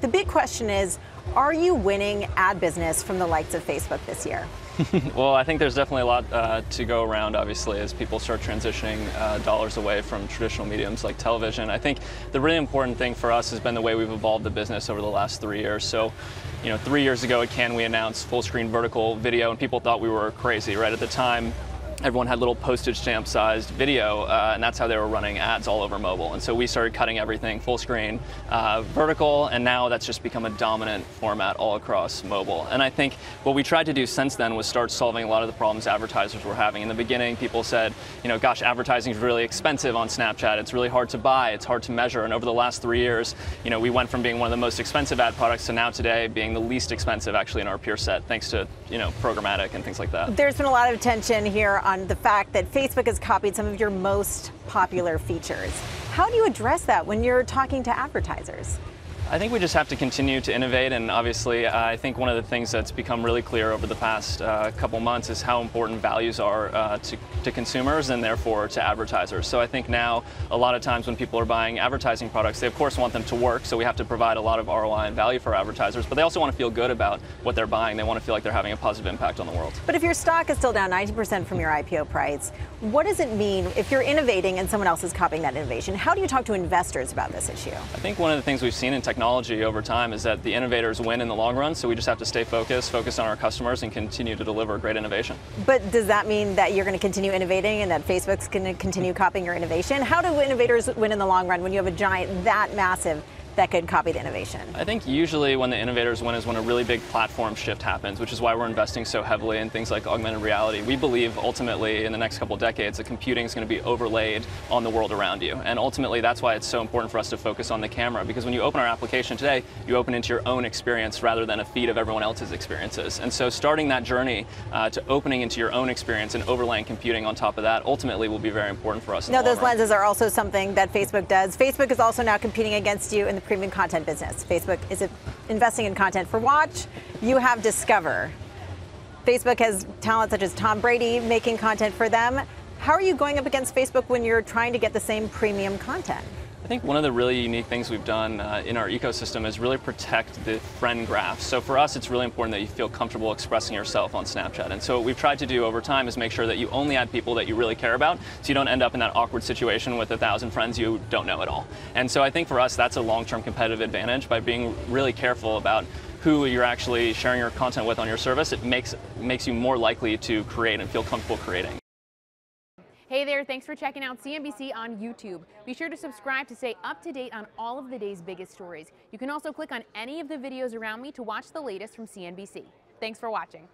The big question is, are you winning ad business from the likes of Facebook this year? Well, I think there's definitely a lot to go around, obviously, as people start transitioning dollars away from traditional mediums like television. I think the really important thing for us has been the way we've evolved the business over the last 3 years. So, 3 years ago at Cannes, we announced full screen vertical video, and people thought we were crazy, right? At the time, everyone had little postage stamp sized video, and that's how they were running ads all over mobile. And so we started cutting everything full screen, vertical, and now that's just become a dominant format all across mobile. And I think what we tried to do since then was start solving a lot of the problems advertisers were having. In the beginning, people said, gosh, advertising is really expensive on Snapchat. It's really hard to buy. It's hard to measure. And over the last 3 years, we went from being one of the most expensive ad products to now today being the least expensive actually in our peer set, thanks to, programmatic and things like that. There's been a lot of attention here on the fact that Facebook has copied some of your most popular features. How do you address that when you're talking to advertisers? I think we just have to continue to innovate, and obviously I think one of the things that's become really clear over the past couple months is how important values are to consumers and therefore to advertisers. So I think now a lot of times when people are buying advertising products, they of course want them to work, so we have to provide a lot of ROI and value for advertisers, but they also want to feel good about what they're buying. They want to feel like they're having a positive impact on the world. But if your stock is still down 90% from your IPO price, what does it mean if you're innovating and someone else is copying that innovation? How do you talk to investors about this issue? I think one of the things we've seen in technology over time is that the innovators win in the long run, so we just have to stay focused on our customers and continue to deliver great innovation. But does that mean that you're going to continue innovating and that Facebook's going to continue copying your innovation? How do innovators win in the long run when you have a giant that massive that could copy the innovation? I think usually when the innovators win is when a really big platform shift happens, which is why we're investing so heavily in things like augmented reality. We believe ultimately in the next couple decades that computing is going to be overlaid on the world around you. And ultimately that's why it's so important for us to focus on the camera, because when you open our application today, you open into your own experience rather than a feed of everyone else's experiences. And so starting that journey to opening into your own experience and overlaying computing on top of that ultimately will be very important for us. Now those lenses are also something that Facebook does. Facebook is also now competing against you in the premium content business. Facebook is investing in content for Watch. You have Discover. Facebook has talent such as Tom Brady making content for them. How are you going up against Facebook when you're trying to get the same premium content? I think one of the really unique things we've done in our ecosystem is really protect the friend graph. So for us, it's really important that you feel comfortable expressing yourself on Snapchat. And so what we've tried to do over time is make sure that you only add people that you really care about, so you don't end up in that awkward situation with 1,000 friends you don't know at all. And so I think for us, that's a long-term competitive advantage by being really careful about who you're actually sharing your content with on your service. It makes you more likely to create and feel comfortable creating. Hey there, thanks for checking out CNBC on YouTube. Be sure to subscribe to stay up to date on all of the day's biggest stories. You can also click on any of the videos around me to watch the latest from CNBC. Thanks for watching.